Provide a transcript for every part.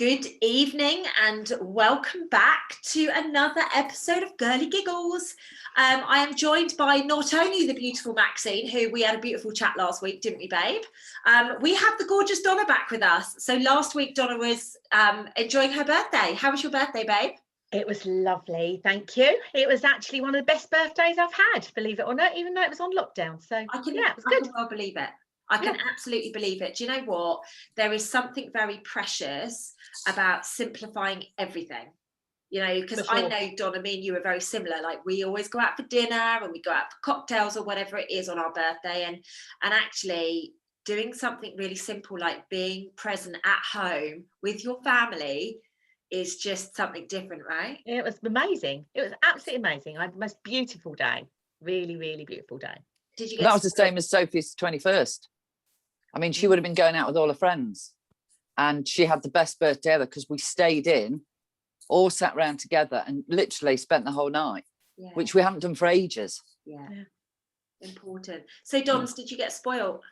Good evening and welcome back to another episode of Girlie Giggles. I am joined by not only the beautiful Maxine, who we had a beautiful chat last week, didn't we, babe? We have the gorgeous Donna back with us. So last week, Donna was enjoying her birthday. How was your birthday, babe? It was lovely, thank you. It was actually one of the best birthdays I've had, believe it or not, even though it was on lockdown. So it was good. I can well believe it. I can absolutely believe it. Do you know what? There is something very precious about simplifying everything. You know, because I know, Donna, me and you are very similar. Like, we always go out for dinner and we go out for cocktails or whatever it is on our birthday. And actually doing something really simple like being present at home with your family is just something different, right? It was amazing. It was absolutely amazing. I had the most beautiful day. Really, really beautiful day. Did you get that was the same as Sophie's 21st. I mean, she would have been going out with all her friends and she had the best birthday ever because we stayed in, all sat around together and literally spent the whole night, which we haven't done for ages. Yeah. Important. So, Dons, did you get spoiled?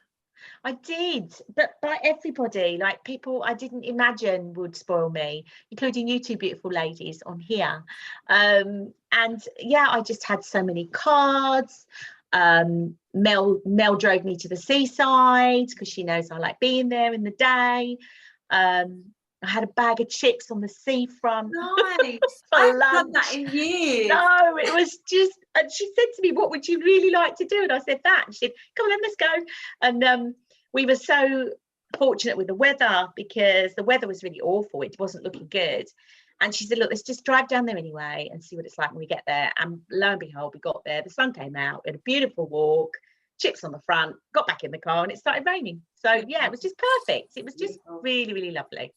I did, but by everybody, like people I didn't imagine would spoil me, including you two beautiful ladies on here. And yeah, I just had so many cards. Mel drove me to the seaside because she knows I like being there in the day. I had a bag of chips on the seafront. Nice. I've done that in years. No, it was just, and she said to me, what would you really like to do? And I said that. And she said, come on then, let's go. And we were so fortunate with the weather because the weather was really awful. It wasn't looking good. And she said, look, let's just drive down there anyway and see what it's like when we get there. And lo and behold, we got there. The sun came out. We had a beautiful walk, chips on the front, got back in the car and it started raining. So, yeah, it was just perfect. It was just really, really lovely.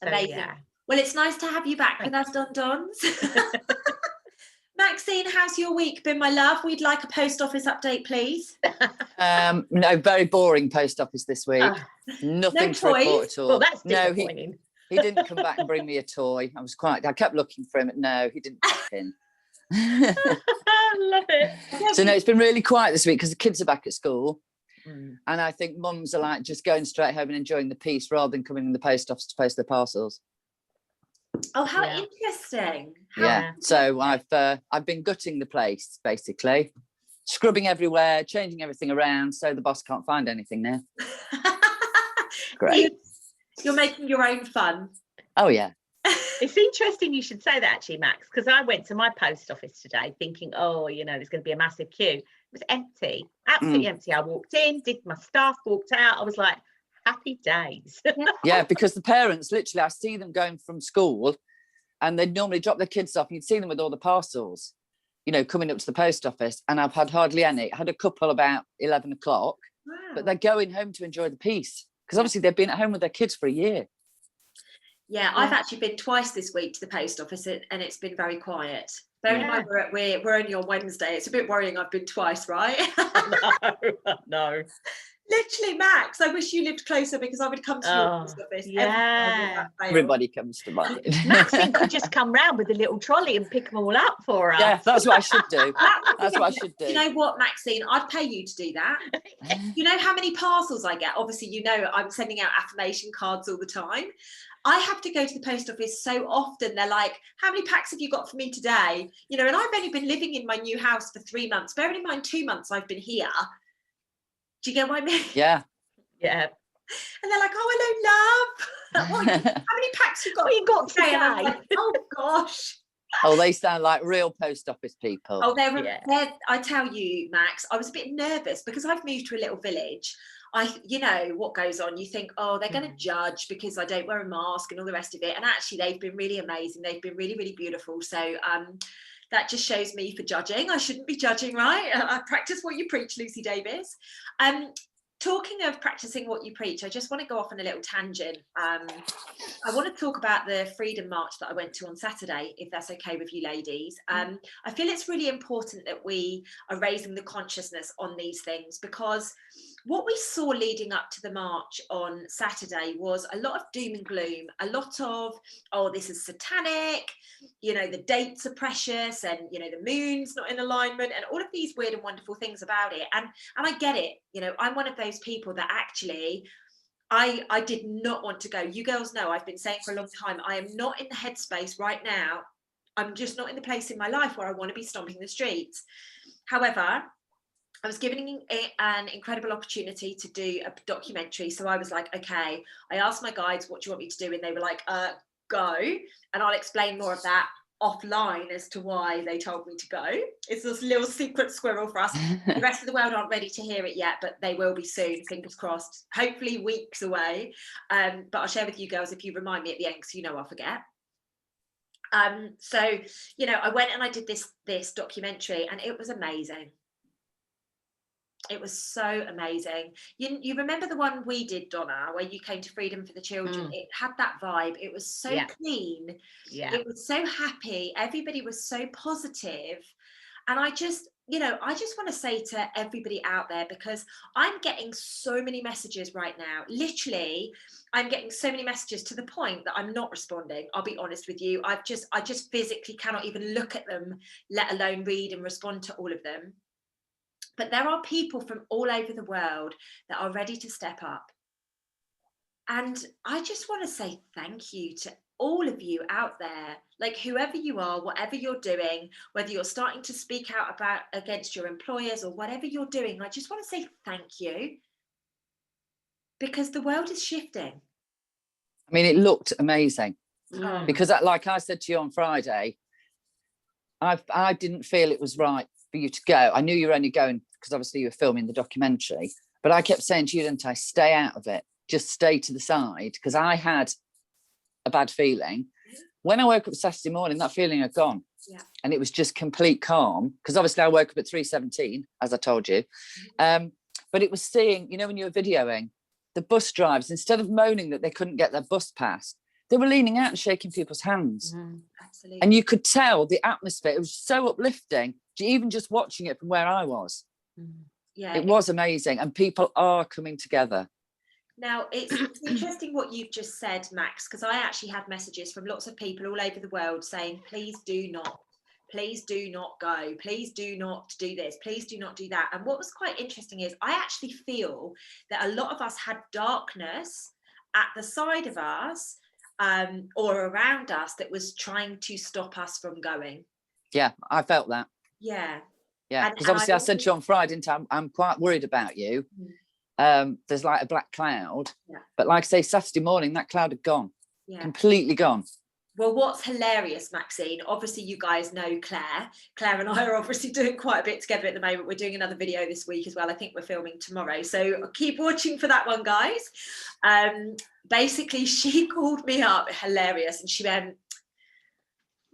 So, amazing. Yeah. Well, it's nice to have you back with us, Dons. Maxine, how's your week been, my love? We'd like a post office update, please. No, very boring post office this week. Nothing to report at all. Well, that's disappointing. He didn't come back and bring me a toy. I kept looking for him, but no, he didn't pop in. I love it. So no, it's been really quiet this week because the kids are back at school. And I think mums are like just going straight home and enjoying the peace rather than coming in the post office to post their parcels. Oh, how interesting. So I've been gutting the place, basically. Scrubbing everywhere, changing everything around so the boss can't find anything now. Great. You're making your own fun. Oh, yeah. It's interesting you should say that, actually, Max, because I went to my post office today thinking, oh, you know, there's going to be a massive queue. It was empty, absolutely empty. I walked in, did my stuff, walked out. I was like, happy days. Yeah, because the parents, literally, I see them going from school and they'd normally drop their kids off and you'd see them with all the parcels, you know, coming up to the post office. And I've had hardly any. I had a couple about 11 o'clock, but they're going home to enjoy the peace because obviously they've been at home with their kids for a year. Yeah, I've actually been twice this week to the post office and it's been very quiet. Bearing in mind we're only on Wednesday, it's a bit worrying I've been twice, right? No. Literally, Max, I wish you lived closer because I would come to your post office. Yeah. Everybody comes to mine. Maxine could just come round with a little trolley and pick them all up for us. Yeah, that's what I should do. That's what I should do. You know what, Maxine? I'd pay you to do that. You know how many parcels I get? Obviously, you know I'm sending out affirmation cards all the time. I have to go to the post office so often. They're like, how many packs have you got for me today? You know, and I've only been living in my new house for 3 months. Bearing in mind 2 months I've been here. Do you get what I mean? Yeah. Yeah. And they're like, oh, hello, love. How many packs you got? What you got today? Like, oh, gosh. Oh, they sound like real post office people. Oh, they're, I tell you, Max, I was a bit nervous because I've moved to a little village. You know what goes on. You think, oh, they're going to judge because I don't wear a mask and all the rest of it. And actually, they've been really amazing. They've been really, really beautiful. So that just shows me for judging. I shouldn't be judging, right? I practice what you preach, Lucy Davis. Talking of practicing what you preach, I just want to go off on a little tangent. I want to talk about the Freedom March that I went to on Saturday, if that's okay with you ladies. I feel it's really important that we are raising the consciousness on these things because what we saw leading up to the march on Saturday was a lot of doom and gloom, a lot of, oh, this is satanic, you know, the dates are precious and, you know, the moon's not in alignment and all of these weird and wonderful things about it. And I get it, you know, I'm one of those people that actually I did not want to go. You girls know I've been saying for a long time, I am not in the headspace right now. I'm just not in the place in my life where I want to be stomping the streets. However, I was given an incredible opportunity to do a documentary. So I was like, okay, I asked my guides, what do you want me to do? And they were like, go. And I'll explain more of that offline as to why they told me to go. It's this little secret squirrel for us. The rest of the world aren't ready to hear it yet, but they will be soon, fingers crossed, hopefully weeks away. But I'll share with you girls if you remind me at the end, because you know I'll forget. So, you know, I went and I did this documentary, and it was amazing. It was so amazing. You remember the one we did, Donna, where you came to Freedom for the Children? It had that vibe. It was so clean. Yeah. It was so happy. Everybody was so positive. And I just want to say to everybody out there, because I'm getting so many messages right now. Literally, I'm getting so many messages to the point that I'm not responding. I'll be honest with you. I just physically cannot even look at them, let alone read and respond to all of them. But there are people from all over the world that are ready to step up. And I just want to say thank you to all of you out there, like whoever you are, whatever you're doing, whether you're starting to speak out against your employers or whatever you're doing. I just want to say thank you, because the world is shifting. I mean, it looked amazing because, like I said to you on Friday, I didn't feel it was right for you to go. I knew you were only going because obviously you were filming the documentary, but I kept saying to you, didn't I, stay out of it, just stay to the side, because I had a bad feeling. When I woke up Saturday morning, that feeling had gone. And it was just complete calm, because obviously I woke up at 3:17, as I told you. But it was seeing, you know, when you were videoing, the bus drivers, instead of moaning that they couldn't get their bus past, they were leaning out and shaking people's hands. Absolutely. And you could tell the atmosphere. It was so uplifting, even just watching it from where I was. Yeah, it was amazing, and people are coming together. Now, it's interesting what you've just said, Max, because I actually had messages from lots of people all over the world saying, please do not go, please do not do this, please do not do that. And what was quite interesting is I actually feel that a lot of us had darkness at the side of us or around us that was trying to stop us from going. Yeah, I felt that. Yeah. Yeah, because obviously I said to you on Friday, didn't I? I'm quite worried about you. There's like a black cloud, but like I say, Saturday morning, that cloud had gone, completely gone. Well, what's hilarious, Maxine, obviously you guys know Claire and I are obviously doing quite a bit together at the moment. We're doing another video this week as well. I think we're filming tomorrow, so keep watching for that one, guys. Basically, she called me up, hilarious, and she went,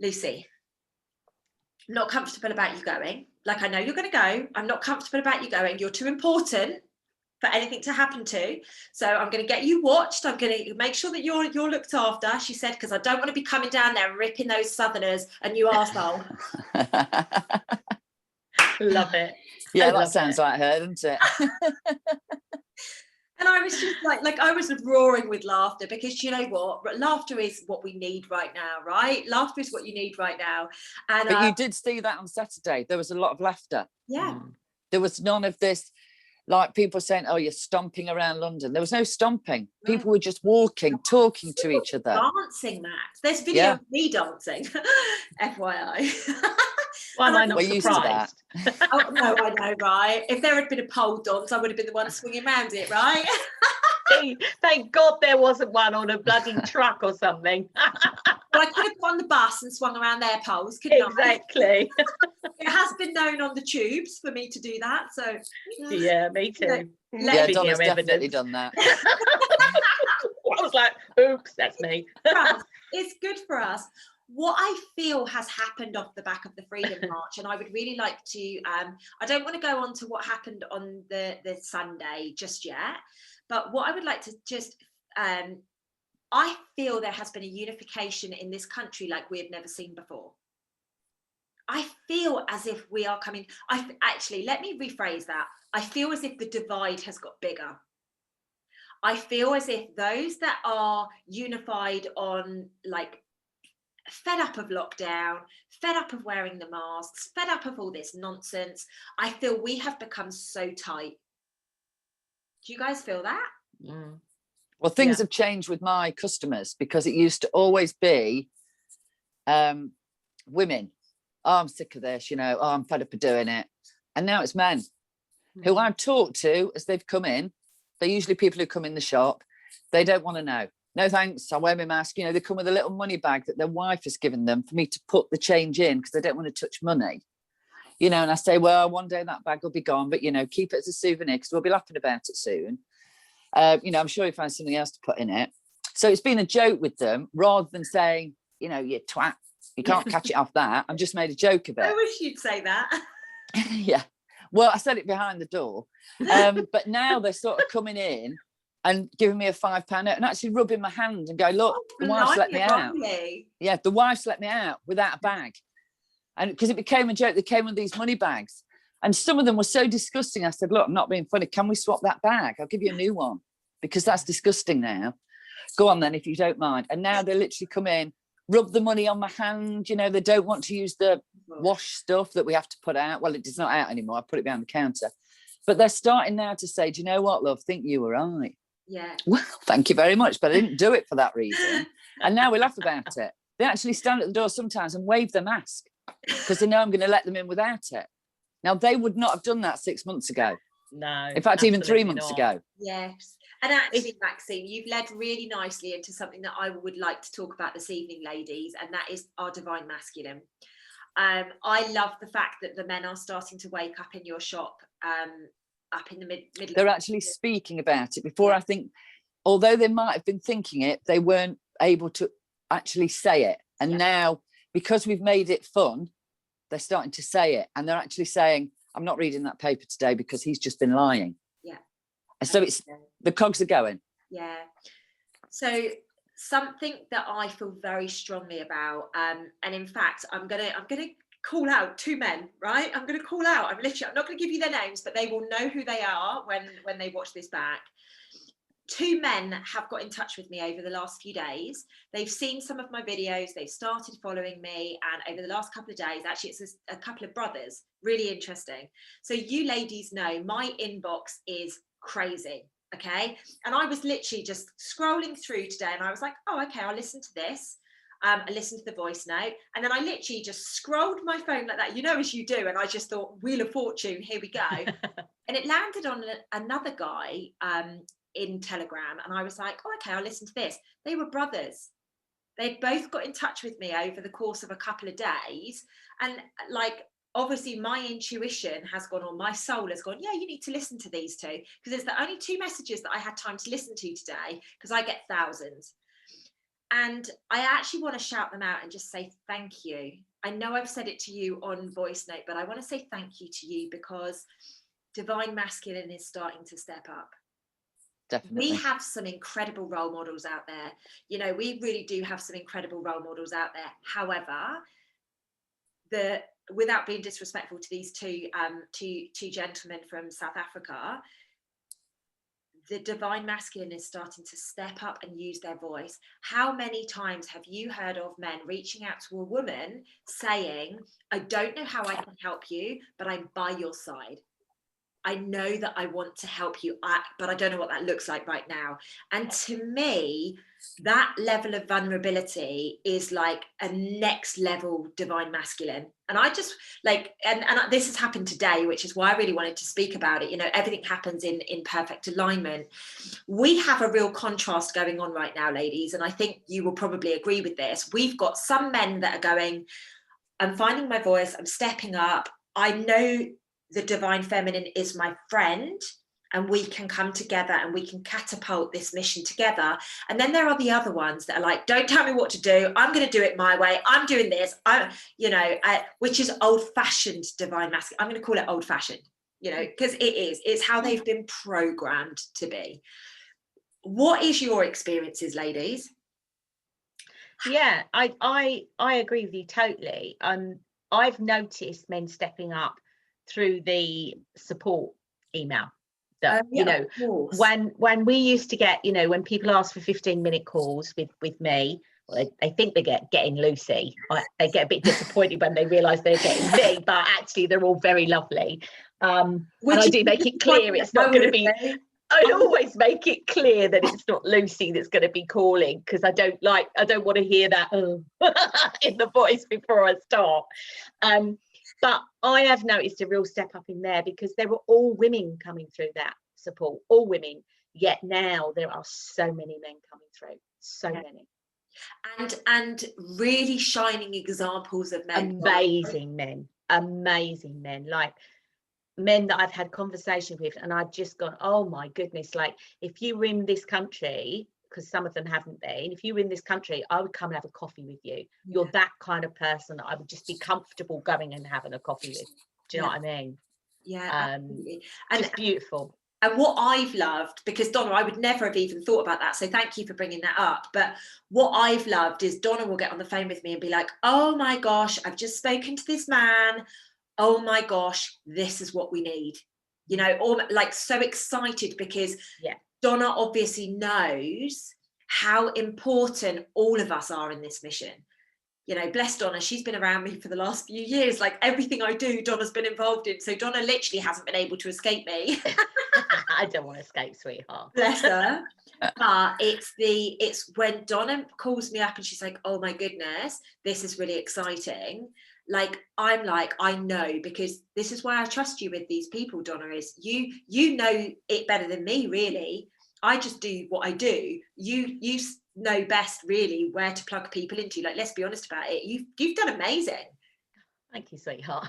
Lucy, I'm not comfortable about you going. Like, I know you're going to go. I'm not comfortable about you going. You're too important for anything to happen to. So I'm going to get you watched. I'm going to make sure that you're looked after, she said, because I don't want to be coming down there and ripping those Southerners a new arsehole. Love it. Yeah, that sounds like her, doesn't it? And I was just like I was roaring with laughter, because you know what? Laughter is what we need right now, right? Laughter is what you need right now. And but you did see that on Saturday. There was a lot of laughter. Yeah. There was none of this, like people saying, oh, you're stomping around London. There was no stomping. No. People were just walking, talking to each other. Dancing, Max. There's video of me dancing, FYI. Why am I not surprised? Oh, no, I know, right? If there had been a pole dance, I would have been the one swinging around it, right? Thank God there wasn't one on a bloody truck or something. Well, I could have gone on the bus and swung around their poles, couldn't I? Exactly. It has been known on the tubes for me to do that, so yeah, me too. Yeah, Donna's definitely done that. I was like, oops, that's me. It's good for us. What I feel has happened off the back of the Freedom March, and I would really like to, I don't want to go on to what happened on the Sunday just yet, but what I would like to just, I feel there has been a unification in this country like we have never seen before. I feel as if we are coming, actually, let me rephrase that. I feel as if the divide has got bigger. I feel as if those that are unified on like, fed up of lockdown, fed up of wearing the masks, fed up of all this nonsense, I feel we have become so tight. Do you guys feel that? Well, things have changed with my customers, because it used to always be women. Oh, I'm sick of this, oh, I'm fed up of doing it. And now it's men who I've talked to as they've come in. They're usually people who come in the shop. They don't want to know. No thanks, I wear my mask. They come with a little money bag that their wife has given them for me to put the change in, because they don't want to touch money. And I say, well, one day that bag will be gone, but keep it as a souvenir, because we'll be laughing about it soon. I'm sure you find something else to put in it. So it's been a joke with them, rather than saying, you twat, you can't catch it off that. I've just made a joke of it. I wish you'd say that. Yeah. Well, I said it behind the door. But now they're sort of coming in and giving me a £5 note and actually rubbing my hand and go, look, the wife's let me out. Yeah, the wife's let me out without a bag. And because it became a joke, they came with these money bags. And some of them were so disgusting. I said, look, I'm not being funny. Can we swap that bag? I'll give you a new one, because that's disgusting now. Go on then, if you don't mind. And now they literally come in, rub the money on my hand. They don't want to use the wash stuff that we have to put out. Well, it's not out anymore. I put it behind the counter. But they're starting now to say, do you know what, love? Think you were right. Yeah. Well, thank you very much, but I didn't do it for that reason. And now we laugh about it. They actually stand at the door sometimes and wave their mask, because they know I'm going to let them in without it. Now, they would not have done that 6 months ago. No. In fact, even 3 months ago. Yes. And actually, Maxine, you've led really nicely into something that I would like to talk about this evening, ladies, and that is our divine masculine. I love the fact that the men are starting to wake up in your shop, up in the middle. They're actually speaking about it before. I think, although they might have been thinking it, they weren't able to actually say it. And now, because we've made it fun, they're starting to say it, and they're actually saying, I'm not reading that paper today because he's just been lying. Yeah. And so it's the cogs are going. Yeah. So something that I feel very strongly about, and in fact, I'm gonna call out two men, right? I'm gonna call out. I'm not gonna give you their names, but they will know who they are when they watch this back. Two men have got in touch with me over the last few days. They've seen some of my videos. They've started following me. And over the last couple of days, actually, it's a couple of brothers. Really interesting. So you ladies know my inbox is crazy. Okay. And I was literally just scrolling through today and I was like, oh, okay, I'll listen to this. I listened to the voice note. And then I literally just scrolled my phone like that, as you do. And I just thought, Wheel of Fortune, here we go. And it landed on another guy, in Telegram, and I was like, oh, okay, I'll listen to this. They were brothers. They both got in touch with me over the course of a couple of days, and obviously my intuition has gone on, my soul has gone, yeah, you need to listen to these two, because it's the only two messages that I had time to listen to today, because I get thousands. And I actually want to shout them out and just say thank you. I know I've said it to you on voice note, but I want to say thank you to you, because divine masculine is starting to step up. Definitely. We have some incredible role models out there. We really do have some incredible role models out there. However, without being disrespectful to these two gentlemen from South Africa, the divine masculine is starting to step up and use their voice. How many times have you heard of men reaching out to a woman saying, I don't know how I can help you, but I'm by your side. I know that I want to help you, but I don't know what that looks like right now. And to me, that level of vulnerability is like a next level divine masculine. And I just and this has happened today, which is why I really wanted to speak about it. Everything happens in perfect alignment. We have a real contrast going on right now, ladies. And I think you will probably agree with this. We've got some men that are going, I'm finding my voice, I'm stepping up. I know the divine feminine is my friend, and we can come together and we can catapult this mission together. And then there are the other ones that are like, don't tell me what to do, I'm going to do it my way, I'm doing this, which is old-fashioned divine masculine. I'm going to call it old-fashioned, because it's how they've been programmed to be. What is your experiences, ladies? Yeah, I agree with you totally. I've noticed men stepping up through the support email that when we used to get, when people ask for 15-minute calls with me, well, they think they're getting Lucy. They get a bit disappointed when they realise they're getting me, but actually they're all very lovely. And I do make it clear it's not going to be I'd always make it clear that it's not Lucy that's going to be calling, because I don't want to hear that in the voice before I start. But I have noticed a real step up in there, because there were all women coming through that support, all women. Yet now there are so many men coming through, so many. And really shining examples of men. Amazing men, like men that I've had conversation with, and I've just gone, oh my goodness, like if you were in this country, because some of them haven't been, if you were in this country, I would come and have a coffee with you. You're that kind of person that I would just be comfortable going and having a coffee with. Do you know what I mean? Yeah, absolutely. And just beautiful. And what I've loved, because Donna, I would never have even thought about that, so thank you for bringing that up, but what I've loved is Donna will get on the phone with me and be like, oh my gosh, I've just spoken to this man, oh my gosh, this is what we need, you know, or like so excited, because Donna obviously knows how important all of us are in this mission. You know, bless Donna, she's been around me for the last few years. Like everything I do, Donna's been involved in. So Donna literally hasn't been able to escape me. I don't want to escape, sweetheart. Bless her. But it's when Donna calls me up and she's like, oh my goodness, this is really exciting. Like, I'm like, I know, because this is why I trust you with these people, Donna, is you know it better than me, really. I just do what I do. You know best, really, where to plug people into. Like, let's be honest about it. You've done amazing. Thank you, sweetheart.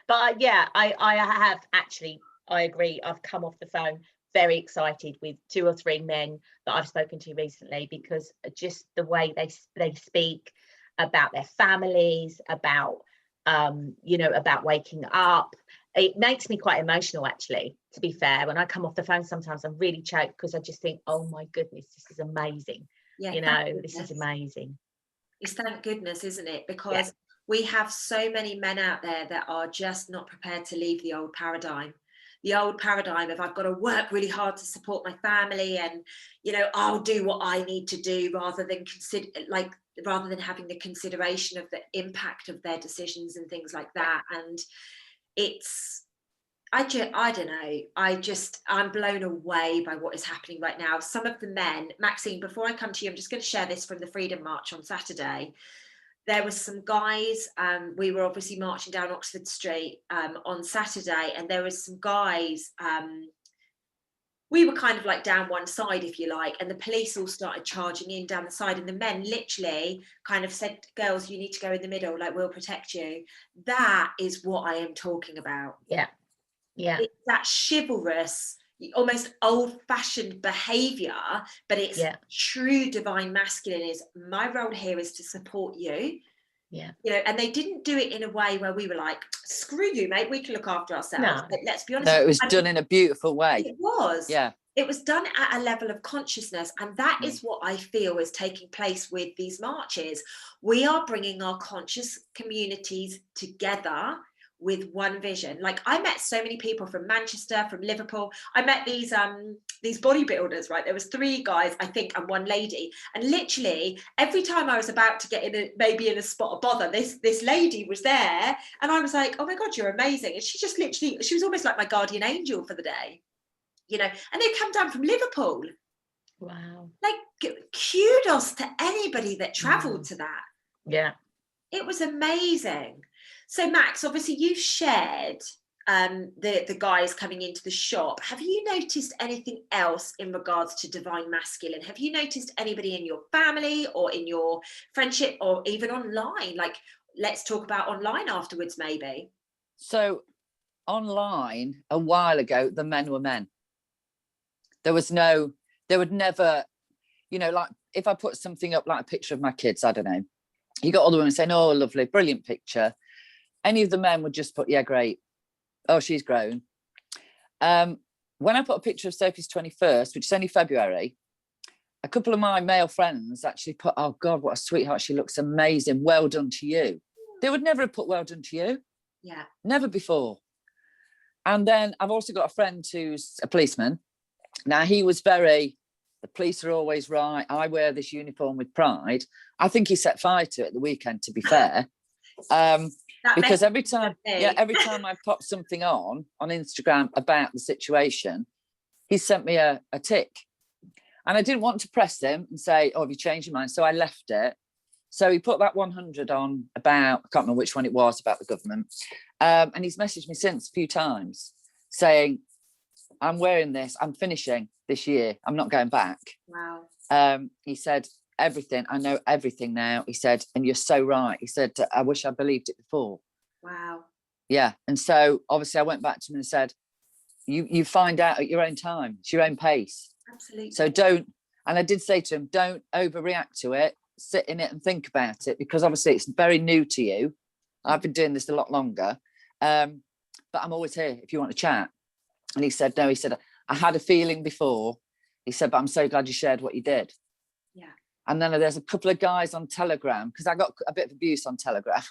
But yeah, I have actually, I agree. I've come off the phone very excited with 2 or 3 men that I've spoken to recently, because just the way they speak about their families, about you know, about waking up. It makes me quite emotional, actually, to be fair. When I come off the phone, sometimes I'm really choked, because I just think, oh my goodness, this is amazing. Yeah, you know, this is amazing. It's thank goodness, isn't it? Because we have so many men out there that are just not prepared to leave the old paradigm. The old paradigm of I've got to work really hard to support my family, and, you know, I'll do what I need to do, rather than having the consideration of the impact of their decisions and things like that. And I don't know, I'm blown away by what is happening right now. Some of the men, Maxine, before I come to you, I'm just going to share this from the Freedom March on Saturday. There was some guys, we were obviously marching down Oxford Street on Saturday, and there was some guys, we were kind of like down one side, if you like, and the police all started charging in down the side, and the men literally kind of said, girls, you need to go in the middle, like, we'll protect you. That is what I am talking about. Yeah. It's that chivalrous, almost old-fashioned behavior, but it's true divine masculine. Is my role here is to support you. You know, and they didn't do it in a way where we were like, screw you, mate, we can look after ourselves. No. But let's be honest. No, it was done in a beautiful way. It was. Yeah. It was done at a level of consciousness, and that is what I feel is taking place with these marches. We are bringing our conscious communities together with one vision. Like, I met so many people from Manchester, from Liverpool. I met these bodybuilders, right? There was 3 guys, I think, and 1 lady. And literally every time I was about to get maybe in a spot of bother, this lady was there, and I was like, oh my God, you're amazing. And she just literally, she was almost like my guardian angel for the day, you know. And they come down from Liverpool. Wow. Like, kudos to anybody that traveled to that. Yeah. It was amazing. So Max, obviously you've shared the guys coming into the shop. Have you noticed anything else in regards to divine masculine? Have you noticed anybody in your family or in your friendship or even online? Like, let's talk about online afterwards, maybe. So online, a while ago, the men were men. There would never, you know, like if I put something up, like a picture of my kids, I don't know, you got all the women saying, oh, lovely, brilliant picture. Any of the men would just put, yeah, great. Oh, she's grown. When I put a picture of Sophie's 21st, which is only February, a couple of my male friends actually put, oh God, what a sweetheart. She looks amazing. Well done to you. They would never have put well done to you. Yeah. Never before. And then I've also got a friend who's a policeman. Now, he was the police are always right. I wear this uniform with pride. I think he set fire to it at the weekend, to be fair. Because every time I pop something on Instagram about the situation, he sent me a tick. And I didn't want to press him and say, oh, have you changed your mind? So I left it. So he put that 100 on about, I can't remember which one it was, about the government. And he's messaged me since a few times saying, I'm wearing this, I'm finishing this year, I'm not going back. Wow. He said, everything, I know everything now. He said, and you're so right. He said, I wish I believed it before. Wow. Yeah. And so obviously I went back to him and said, you find out at your own time, it's your own pace. Absolutely. So don't, and I did say to him, don't overreact to it, sit in it and think about it, because obviously it's very new to you. I've been doing this a lot longer, but I'm always here if you want to chat. And he said, no, he said, I had a feeling before. He said, but I'm so glad you shared what you did. Yeah. And then there's a couple of guys on Telegram, because I got a bit of abuse on Telegram.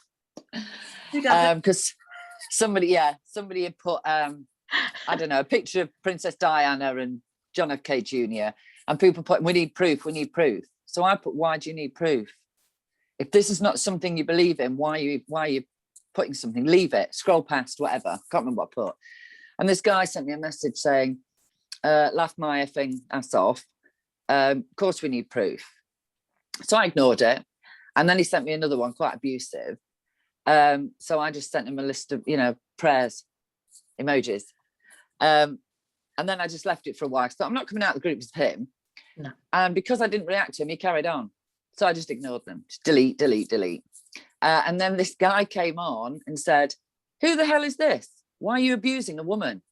Because somebody had put, I don't know, a picture of Princess Diana and John F. K. Jr. and people put, we need proof. So I put, why do you need proof? If this is not something you believe in, why are you putting something? Leave it, scroll past, whatever. Can't remember what I put. And this guy sent me a message saying, laugh my effing ass off. Of course we need proof. So I ignored it. And then he sent me another one, quite abusive. So I just sent him a list of, prayers, emojis. And then I just left it for a while. So I'm not coming out of the group with him. No. And because I didn't react to him, he carried on. So I just ignored them. Just delete. And then this guy came on and said, who the hell is this? Why are you abusing a woman?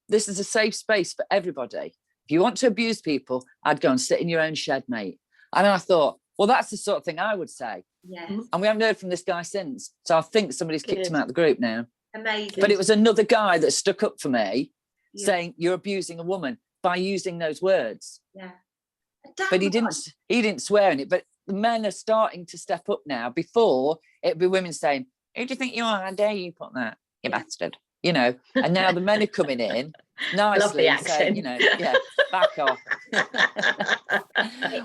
This is a safe space for everybody. If you want to abuse people, I'd go and sit in your own shed, mate. And I thought, well, that's the sort of thing I would say. Yes. And we haven't heard from this guy since. So I think somebody's kicked him out of the group now. Amazing. But it was another guy that stuck up for me, saying you're abusing a woman by using those words. Yeah. But he didn't swear in it. But the men are starting to step up now. Before, it'd be women saying, who do you think you are? How dare you put that, you bastard? And now the men are coming in nicely and saying, back off.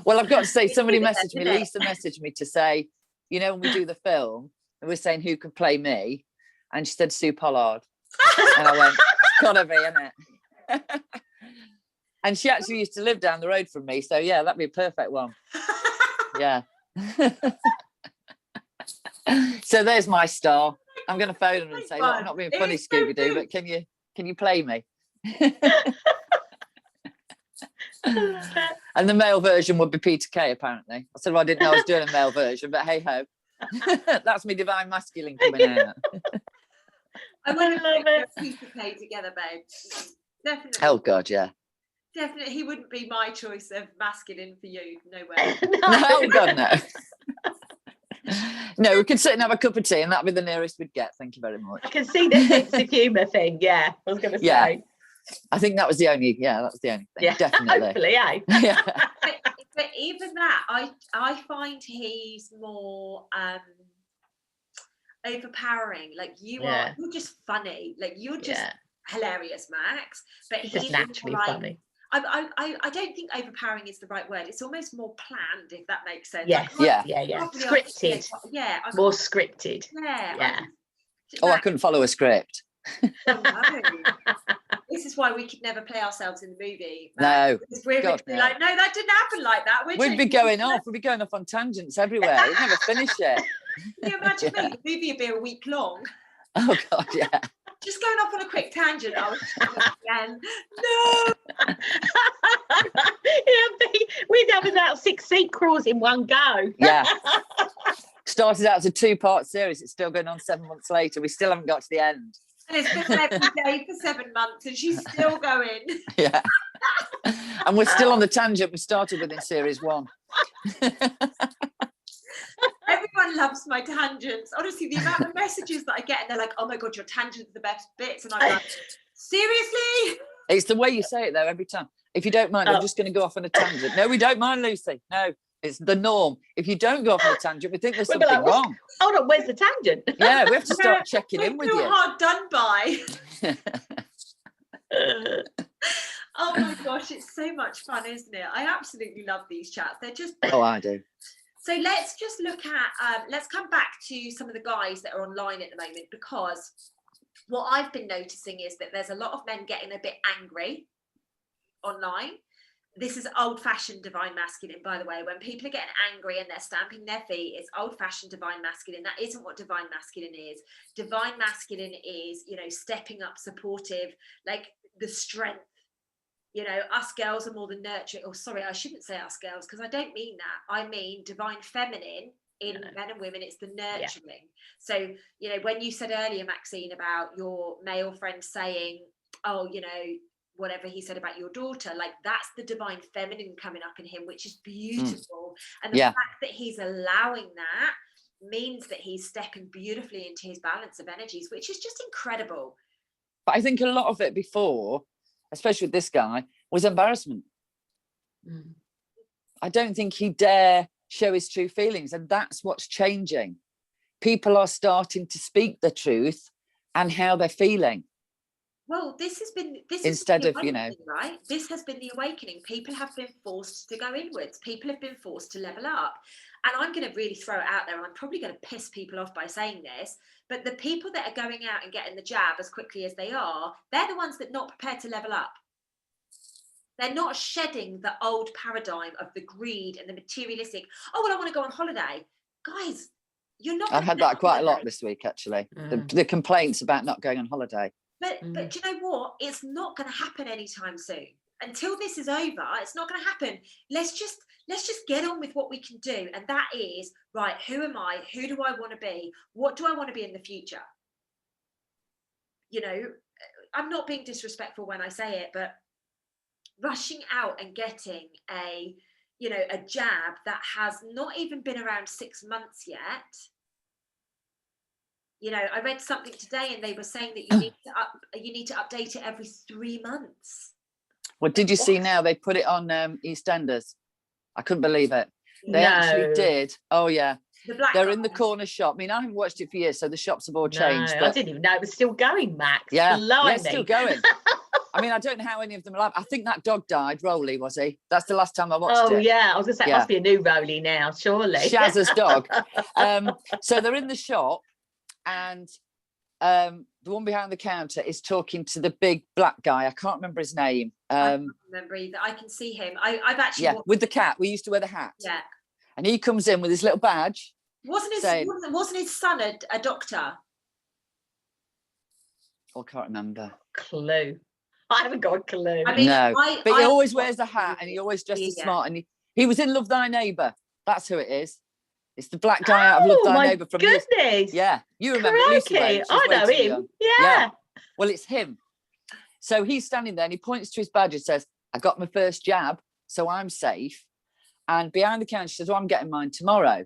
Well, I've got to say, somebody messaged me, Lisa messaged me to say, when we do the film, and we're saying who could play me, and she said Sue Pollard. And I went, it's gotta be, isn't it? And she actually used to live down the road from me, so yeah, that'd be a perfect one. Yeah. So there's my star. I'm going to phone them and say, look, I'm not being funny, Scooby-Doo, but can you play me? And the male version would be Peter Kay, apparently. I said, well, I didn't know I was doing a male version, but hey ho. That's me divine masculine coming out. I want to put Peter Kay together, babe. Definitely. Oh God, yeah. Definitely, he wouldn't be my choice of masculine for you. No way. No, God, no. No, we could sit and have a cup of tea, and that'd be the nearest we'd get. Thank you very much. I can see the sense of humour thing. Yeah, I was going to say. Yeah. I think that was the only. Yeah, that's the only thing. Yeah, definitely. Hopefully, eh? Yeah. But even that, I find he's more overpowering. Like you are, you're just funny. Like you're just hilarious, Max. But he's just naturally funny. I don't think overpowering is the right word. It's almost more planned, if that makes sense. Yes. Yeah. Scripted. Yeah. More scripted. Yeah. I couldn't follow a script. Oh, no. This is why we could never play ourselves in the movie. No. We'd be like, no, that didn't happen like that. We'd be going off. We'd be going off on tangents everywhere. We'd never finish it. Can you imagine me? The movie would be a week long. Oh God, yeah. Just going off on a quick tangent. Again. No. We'd have about 6 sequels in one go. Yeah. Started out as a 2-part series. It's still going on 7 months later. We still haven't got to the end. And it's been every day for 7 months, and she's still going. Yeah. And we're still on the tangent we started with in series 1. Everyone loves my tangents. Honestly, the amount of messages that I get, and they're like, oh my God, your tangents are the best bits. And I'm like, seriously? It's the way you say it, though, every time. If you don't mind, I'm just going to go off on a tangent. No, we don't mind, Lucy. No, it's the norm. If you don't go off on a tangent, we think there's something wrong. Hold on, where's the tangent? Yeah, we have to start checking in with you. Hard done by. Oh my gosh, it's so much fun, isn't it? I absolutely love these chats. They're just... Oh, I do. So let's just look at, let's come back to some of the guys that are online at the moment, because what I've been noticing is that there's a lot of men getting a bit angry. online. This is old-fashioned divine masculine, by the way. When people are getting angry and they're stamping their feet, it's old-fashioned divine masculine. That isn't what divine masculine is. Divine masculine is, you know, stepping up, supportive, like the strength. You know, us girls are more than nurturing. Oh, sorry, I shouldn't say us girls, because I don't mean that. I mean divine feminine in men and women. It's the nurturing. Yeah. So, you know, when you said earlier, Maxine, about your male friend saying, oh, you know, whatever he said about your daughter, like that's the divine feminine coming up in him, which is beautiful. And the fact that he's allowing that means that he's stepping beautifully into his balance of energies, which is just incredible. But I think a lot of it before, especially with this guy, was embarrassment. I don't think he dare show his true feelings, and that's what's changing. People are starting to speak the truth and how they're feeling. Well, this has been instead of, you know, right? This has been the awakening. People have been forced to go inwards. People have been forced to level up. And I'm going to really throw it out there, and I'm probably going to piss people off by saying this, but the people that are going out and getting the jab as quickly as they are, they're the ones that are not prepared to level up. They're not shedding the old paradigm of the greed and the materialistic. Oh, well, I want to go on holiday. Guys, you're not. I've had that quite a lot this week, actually. The complaints about not going on holiday. But do you know what? It's not going to happen anytime soon. Until this is over, it's not going to happen. Let's just get on with what we can do. And that is, right, who am I? Who do I want to be? What do I want to be in the future? You know, I'm not being disrespectful when I say it, but rushing out and getting a jab that has not even been around 6 months yet. You know, I read something today and they were saying that you need to update it every 3 months. Well, did you see now they put it on EastEnders? I couldn't believe it. They actually did. Oh, yeah. They're in the corner shop. I mean, I haven't watched it for years, so the shops have all changed. But I didn't even know it was still going, Max. Yeah, it's still going. I mean, I don't know how any of them are alive. I think that dog died. Rolly, was he? That's the last time I watched it. Oh, yeah. I was going to say, it must be a new Rolly now, surely. Shazza's dog. So they're in the shop, and the one behind the counter is talking to the big black guy. I can't remember his name. I can't remember either. I can see him. I've actually with the cat. We used to wear the hat. Yeah. And he comes in with his little badge. Wasn't his son a doctor? I can't remember. Clue. I haven't got a clue. I mean, no, but he always wears a hat and he always dresses smart. And he was in Love Thy Neighbour. That's who it is. It's the black guy out of Love Thy Neighbour. From goodness. Yeah, you remember Lucy Wade. I know him. Yeah. Well, it's him. So he's standing there and he points to his badge and says, I got my first jab, so I'm safe. And behind the counter, she says, well, I'm getting mine tomorrow.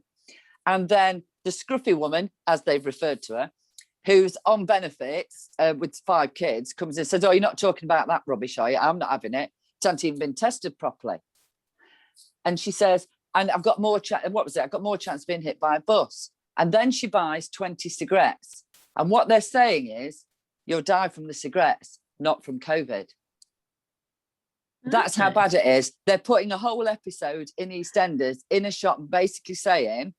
And then the scruffy woman, as they've referred to her, who's on benefits with 5 kids, comes in and says, oh, you're not talking about that rubbish, are you? I'm not having it. It hasn't even been tested properly. And she says, and I've got more chance, what was it? I've got more chance of being hit by a bus. And then she buys 20 cigarettes. And what they're saying is, you'll die from the cigarettes, not from COVID. That's how bad it is. They're putting a whole episode in EastEnders in a shop, basically saying,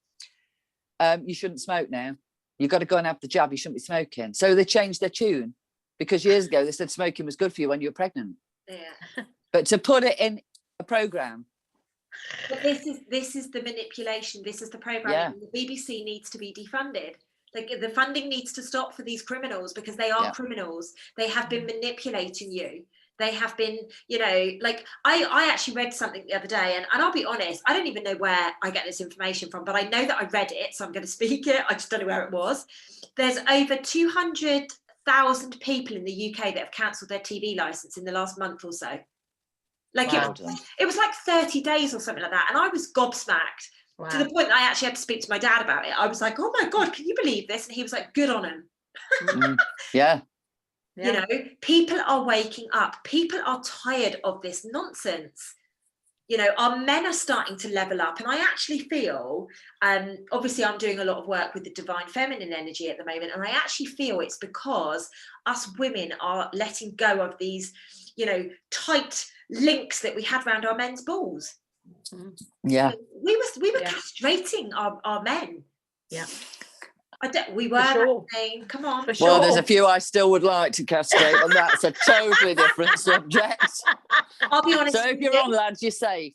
you shouldn't smoke now. You've got to go and have the jab. You shouldn't be smoking. So they changed their tune, because years ago they said smoking was good for you when you were pregnant. Yeah. But to put it in a programme. But this is the manipulation. This is the programming. Yeah. The BBC needs to be defunded. Like, the funding needs to stop for these criminals, because they are criminals. They have been manipulating you. They have been, you know, like I actually read something the other day, and I'll be honest, I don't even know where I get this information from, but I know that I read it, so I'm going to speak it. I just don't know where it was. There's over 200,000 people in the UK that have cancelled their TV licence in the last month or so. Like, it was like 30 days or something like that. And I was gobsmacked to the point that I actually had to speak to my dad about it. I was like, oh my God, can you believe this? And he was like, good on him. Yeah. You know, people are waking up. People are tired of this nonsense. You know, our men are starting to level up. And I actually feel, obviously I'm doing a lot of work with the divine feminine energy at the moment. And I actually feel it's because us women are letting go of these, you know, tight links that we had around our men's balls. Yeah. We were castrating our men. Yeah. We were, sure. Maxine. Come on. For Well, there's sure. a few I still would like to castrate, and that's a totally different subject. I'll be honest So if with you're you. on, lads, you're safe.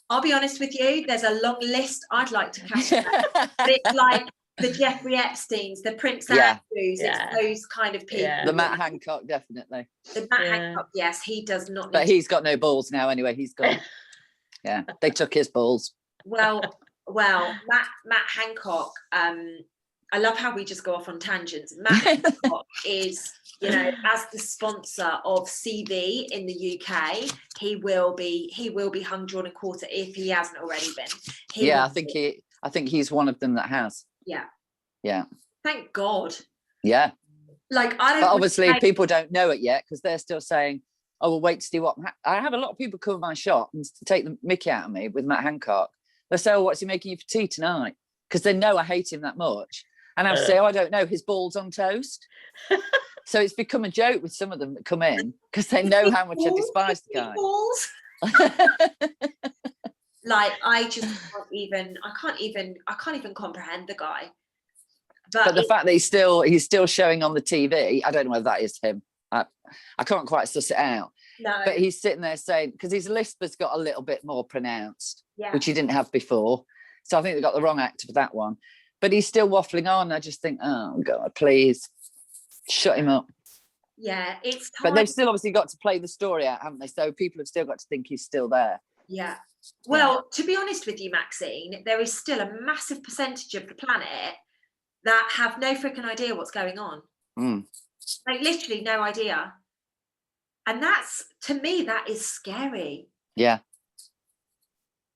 I'll be honest with you. There's a long list I'd like to castrate. But it's like the Jeffrey Epsteins, the Prince Yeah. Andrews. Yeah. It's those kind of people. Yeah. The Matt Hancock, definitely. The Matt Hancock, yes, he does not. But he's got no balls now anyway. He's gone. Yeah, they took his balls. Well, Matt Hancock. I love how we just go off on tangents. Matt Hancock is, you know, as the sponsor of CV in the UK, he will be hung, drawn, and quartered if he hasn't already been. I think he's one of them that has. Yeah. Yeah. Thank God. Yeah. Like I don't. But obviously, people don't know it yet because they're still saying, "Oh, we'll wait to see what." I have a lot of people come to my shop and take the mickey out of me with Matt Hancock. They say, "Oh, what's he making you for tea tonight?" Because they know I hate him that much. And I say, "Oh, I don't know, his balls on toast." So it's become a joke with some of them that come in because they know how much I despise the guy. Balls. Like I can't even comprehend the guy. But the fact that he's still showing on the TV, I don't know whether that is him. I can't quite suss it out. No. But he's sitting there saying, because his lisp has got a little bit more pronounced, Yeah. which he didn't have before. So I think they got the wrong actor for that one. But he's still waffling on. I just think, oh God, please shut him up. Yeah, it's time. But they've still obviously got to play the story out, haven't they? So people have still got to think he's still there. Yeah. Well, to be honest with you, Maxine, there is still a massive percentage of the planet that have no freaking idea what's going on. Like literally no idea. And that's, to me, that is scary. Yeah.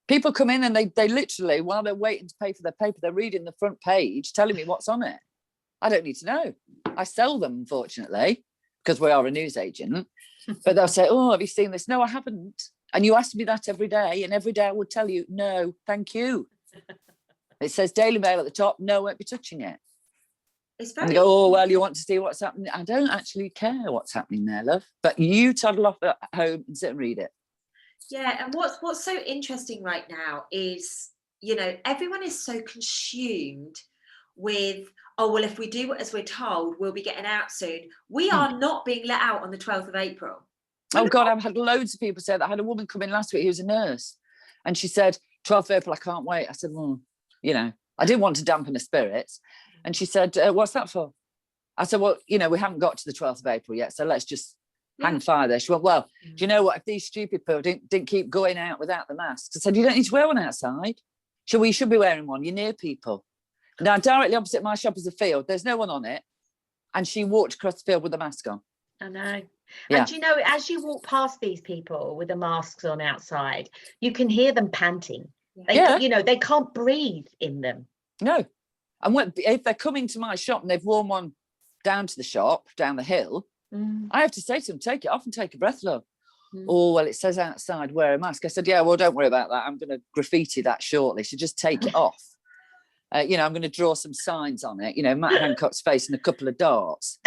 People come in and they literally, while they're waiting to pay for their paper, they're reading the front page, telling me what's on it. I don't need to know. I sell them, unfortunately, because we are a news agent. But they'll say, "Oh, have you seen this?" No, I haven't. And you ask me that every day, and every day I would tell you, no, thank you. It says Daily Mail at the top. No, I won't be touching it. It's And they go, "Oh, well, you want to see what's happening?" I don't actually care what's happening there, love. But you toddle off at home and sit and read it. Yeah, and what's so interesting right now is, you know, everyone is so consumed with, oh, well, if we do as we're told, we'll be getting out soon. We are not being let out on the 12th of April. Oh, God, I've had loads of people say that. I had a woman come in last week who was a nurse, and she said, 12th of April, I can't wait. I said, well, you know, I didn't want to dampen her spirits. And she said, what's that for? I said, well, you know, we haven't got to the 12th of April yet, so let's just hang fire there. She went, well, do you know what? If these stupid people didn't keep going out without the masks, I said, you don't need to wear one outside. You should be wearing one. You're near people. Now, directly opposite my shop is a field. There's no one on it. And she walked across the field with a mask on. I know. Yeah. And you know, as you walk past these people with the masks on outside, you can hear them panting. You know, they can't breathe in them. No. And if they're coming to my shop and they've worn one down to the shop, down the hill, I have to say to them, take it off and take a breath, love. Oh, well, it says outside, wear a mask. I said, yeah, well, don't worry about that. I'm going to graffiti that shortly. So just take it off. You know, I'm going to draw some signs on it, you know, Matt Hancock's face and a couple of darts.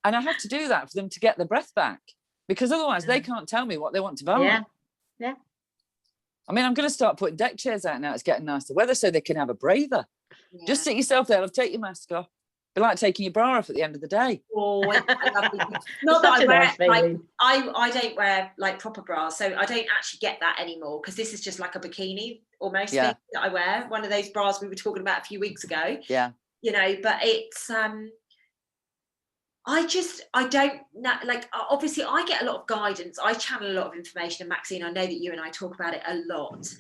And I have to do that for them to get their breath back, because otherwise they can't tell me what they want to buy. Yeah. I mean, I'm going to start putting deck chairs out now. It's getting nicer weather so they can have a breather. Yeah. Just sit yourself there. Take your mask off. Be like taking your bra off at the end of the day. Oh, not that I wear like I don't wear like proper bras, so I don't actually get that anymore, because this is just like a bikini almost thing that I wear. One of those bras we were talking about a few weeks ago. Yeah. You know, but it's I don't know, like obviously I get a lot of guidance. I channel a lot of information, and Maxine, I know that you and I talk about it a lot.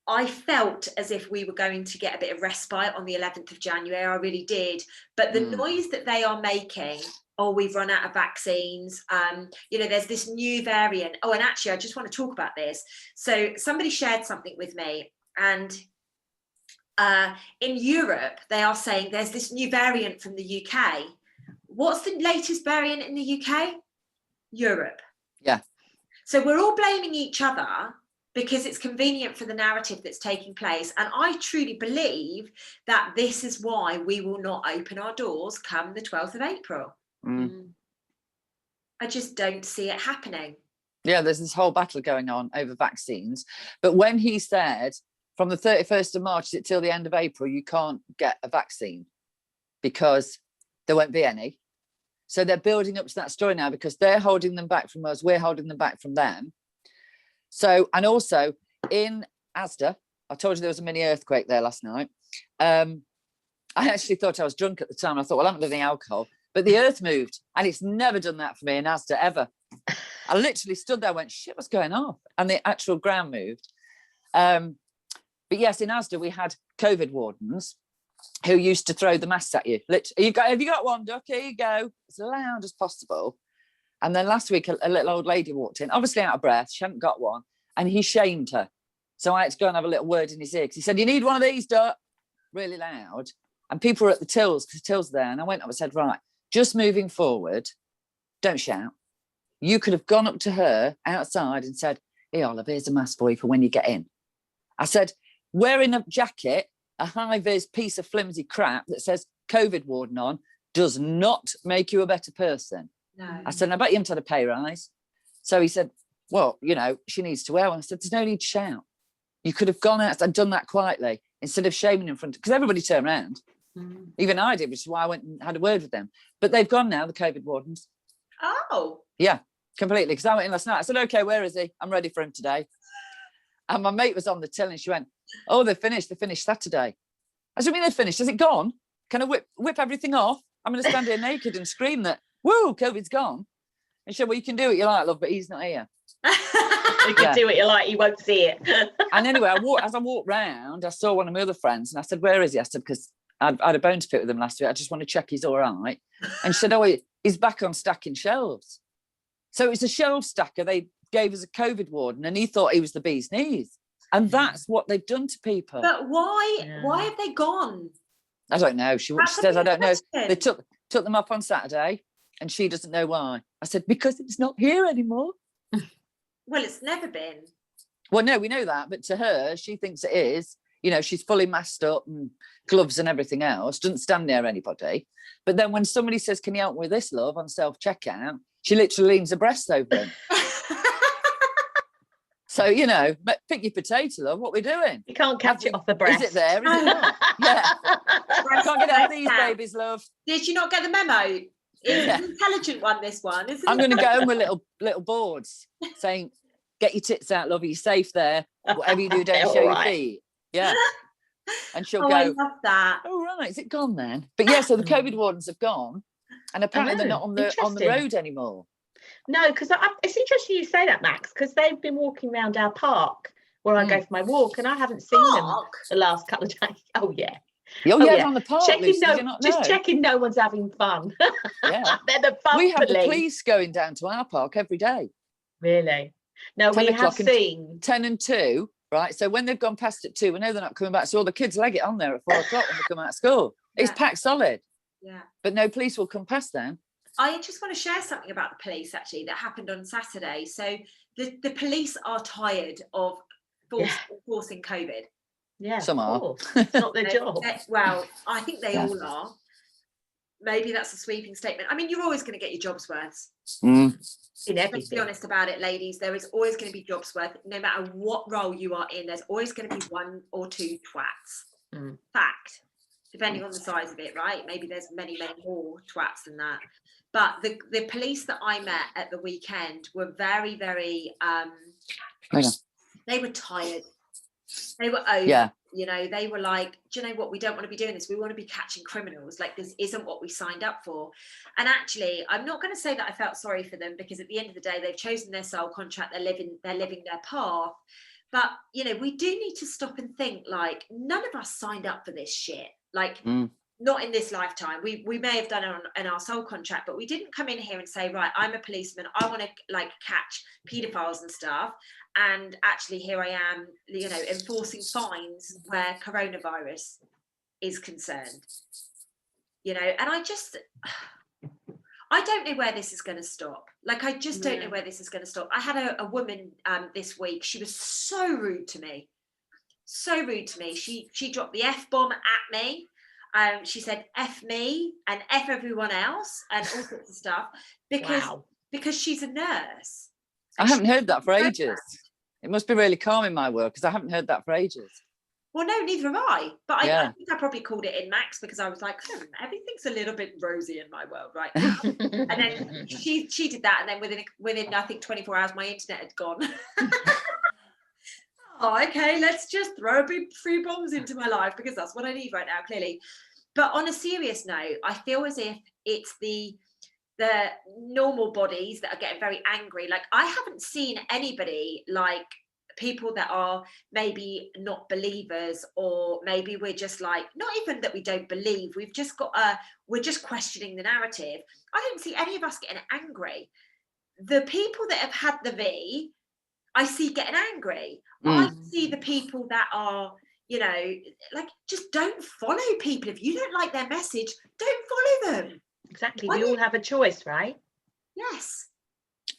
I felt as if we were going to get a bit of respite on the 11th of January. I really did. But the noise that they are making, oh, we've run out of vaccines. You know, there's this new variant. Oh, and actually, I just want to talk about this. So somebody shared something with me, and in Europe, they are saying there's this new variant from the UK. What's the latest variant in the UK? Europe. Yeah. So we're all blaming each other because it's convenient for the narrative that's taking place. And I truly believe that this is why we will not open our doors come the 12th of April. I just don't see it happening. Yeah, there's this whole battle going on over vaccines. But when he said, from the 31st of March till the end of April, you can't get a vaccine because there won't be any. So they're building up to that story now because they're holding them back from us. We're holding them back from them. So, and also in Asda, I told you there was a mini earthquake there last night. I actually thought I was drunk at the time. I thought, well, I haven't done any alcohol, but the earth moved, and it's never done that for me in Asda ever. I literally stood there, went, shit, what's going on? And the actual ground moved. But yes, in Asda, we had COVID wardens who used to throw the masks at you. Literally, have you got one, Duck? Here you go. As loud as possible. And then last week, a little old lady walked in, obviously out of breath. She hadn't got one. And he shamed her. So I had to go and have a little word in his ear. Because he said, you need one of these, Duck. Really loud. And people were at the tills, because the tills there. And I went up and said, right, just moving forward, don't shout. You could have gone up to her outside and said, here, Olive, here's a mask for you for when you get in. I said, wearing a jacket, a high-vis piece of flimsy crap that says COVID warden on does not make you a better person. No. I said, I bet you haven't had a pay rise. So he said, well, you know, she needs to wear one. I said, there's no need to shout. You could have gone out and done that quietly instead of shaming in front, because everybody turned around. Mm. Even I did, which is why I went and had a word with them. But they've gone now, the COVID wardens. Oh. Yeah, completely. Because I went in last night. I said, okay, where is he? I'm ready for him today. And my mate was on the till and she went, oh, they're finished. They finished Saturday. I said, I mean, they're finished. Is it gone? Can I whip everything off? I'm going to stand here naked and scream that, woo, COVID's gone. And she said, well, you can do what you like, love, but he's not here. You can do what you like, you won't see it. And anyway, as I walked round, I saw one of my other friends and I said, where is he? I said, because I had a bone to pick with him last week. I just want to check he's all right. And she said, oh, he's back on stacking shelves. So it's a shelf stacker. They gave us a COVID warden and he thought he was the bee's knees. And that's what they've done to people. But why have they gone? I don't know. She says, I don't know. They took them up on Saturday and she doesn't know why. I said, because it's not here anymore. Well, it's never been. Well, no, we know that. But to her, she thinks it is. You know, she's fully masked up and gloves and everything else, doesn't stand near anybody. But then when somebody says, can you help me with this, love, on self-checkout, she literally leans her breast over him. So, you know, pick your potato, love, what we're doing. You can't catch it off the breast. Is it there? Is it not? Yeah. Can't get out of these babies, love. Did you not get the memo? It's an intelligent one, this one, isn't it? I'm going to go home with little boards saying, get your tits out, love, you're safe there. Whatever you do, don't show your feet. Yeah. And she'll go, I love that. Oh, right, is it gone then? But yeah, so the COVID wardens have gone and apparently they're not on the road anymore. No, because it's interesting you say that, Max, because they've been walking around our park where I go for my walk and I haven't seen them the last couple of days. Oh, yeah. Oh, yeah, on the park, Lucy, checking no one's having fun. Yeah. They're the fun We have police. the police going down to our park every day. Really? No, we have seen 10 and 2, right? So when they've gone past at 2, we know they're not coming back. So all the kids leg it on there at 4 o'clock when they come out of school. It's packed solid. Yeah. But no police will come past them. I just want to share something about the police, actually, that happened on Saturday. So the police are tired of forcing COVID. Yeah, some are. It's not their job. Well, I think they all are. Maybe that's a sweeping statement. I mean, you're always going to get your job's worth. In everything. Let's be honest about it, ladies. There is always going to be jobs worth. No matter what role you are in, there's always going to be 1 or 2 twats. Fact. Depending on the size of it, right? Maybe there's many, many more twats than that. But the police that I met at the weekend were very, very, they were tired. They were over. Yeah. You know, they were like, do you know what? We don't want to be doing this. We want to be catching criminals. Like, this isn't what we signed up for. And actually, I'm not going to say that I felt sorry for them, because at the end of the day, they've chosen their soul contract. They're living their path. But, you know, we do need to stop and think, like, none of us signed up for this shit. Like, not in this lifetime. We may have done it on our soul contract, but we didn't come in here and say, right, I'm a policeman. I want to, like, catch paedophiles and stuff. And actually, here I am, you know, enforcing fines where coronavirus is concerned. You know, and I don't know where this is going to stop. Like, I just don't know where this is going to stop. I had a woman this week. She was so rude to me. So rude to me. She dropped the F-bomb at me. She said, F me and F everyone else and all sorts of stuff because she's a nurse. I haven't heard that for ages. It must be really calm in my work, because I haven't heard that for ages. Well, no, neither have I. But I Yeah. think I probably called it in, Max, because I was like, everything's a little bit rosy in my world right now. And then she did that, and then within I think 24 hours, my internet had gone. Oh, okay, let's just throw a few bombs into my life because that's what I need right now, clearly. But on a serious note, I feel as if it's the normal bodies that are getting very angry. Like, I haven't seen anybody like people that are maybe not believers, or maybe we're just like, not even that we don't believe, we've just got we're just questioning the narrative. I don't see any of us getting angry. The people that have had the V, I see getting angry. I see the people that are, you know, like, just don't follow people. If you don't like their message, don't follow them. Exactly. We all have a choice, right? Yes.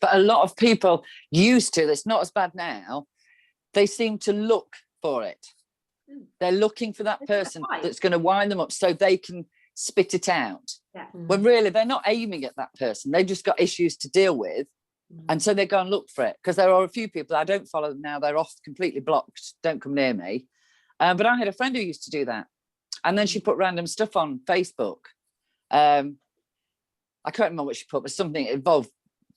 But a lot of people used to, it's not as bad now, they seem to look for it. They're looking for that person that's going to wind them up so they can spit it out. Yeah. When really they're not aiming at that person. They've just got issues to deal with. And so they go and look for it. Because there are a few people, I don't follow them now, they're off completely blocked, don't come near me. But I had a friend who used to do that. And then she put random stuff on Facebook. I can't remember what she put, but something involved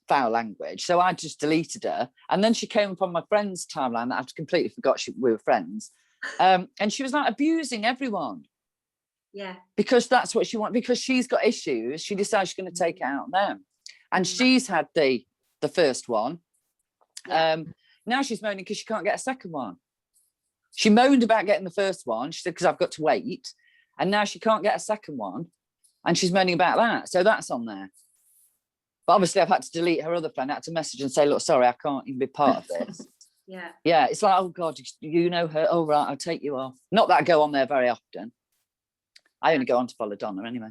foul language. So I just deleted her. And then she came up on my friend's timeline that I completely forgot we were friends. And she was like abusing everyone. Yeah. Because that's what she wants. Because she's got issues, she decides she's going to take it out on them. And she's had the first one. Yeah. Now she's moaning because she can't get a second one. She moaned about getting the first one. She said, because I've got to wait. And now she can't get a second one. And she's moaning about that. So that's on there. But obviously I've had to delete her other friend. I had to message and say, look, sorry, I can't even be part of this. Yeah. Yeah, it's like, oh God, you know her. Oh, right, I'll take you off. Not that I go on there very often. I only go on to follow Donna anyway.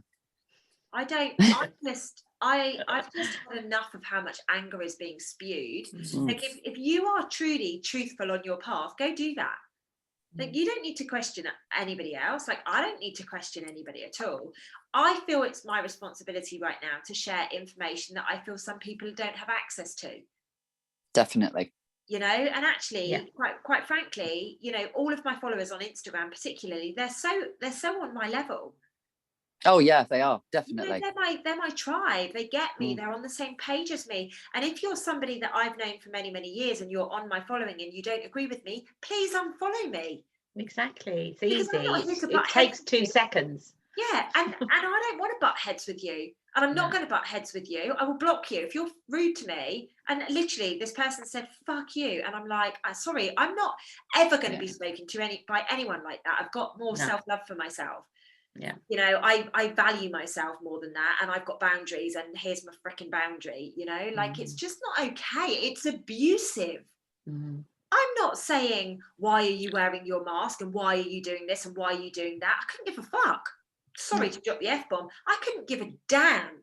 I don't. I've just had enough of how much anger is being spewed. Like, if you are truly truthful on your path, go do that. Like, you don't need to question anybody else. Like, I don't need to question anybody at all. I feel it's my responsibility right now to share information that I feel some people don't have access to. Definitely. You know, and actually, quite frankly, you know, all of my followers on Instagram, particularly, they're so on my level. Oh yeah, they are, definitely. You know, they're my tribe. They get me. They're on the same page as me. And if you're somebody that I've known for many, many years and you're on my following and you don't agree with me, please unfollow me. Exactly. It's easy. It Takes takes 2 seconds. Yeah, and I don't want to butt heads with you. And I'm not going to butt heads with you. I will block you if you're rude to me. And literally, this person said, fuck you. And I'm like, sorry, I'm not ever going to be spoken to by anyone like that. I've got more self-love for myself. Yeah. You know, I value myself more than that. And I've got boundaries. And here's my freaking boundary. You know, like, it's just not okay. It's abusive. I'm not saying, why are you wearing your mask? And why are you doing this? And why are you doing that? I couldn't give a fuck. Sorry to drop the F-bomb. I couldn't give a damn.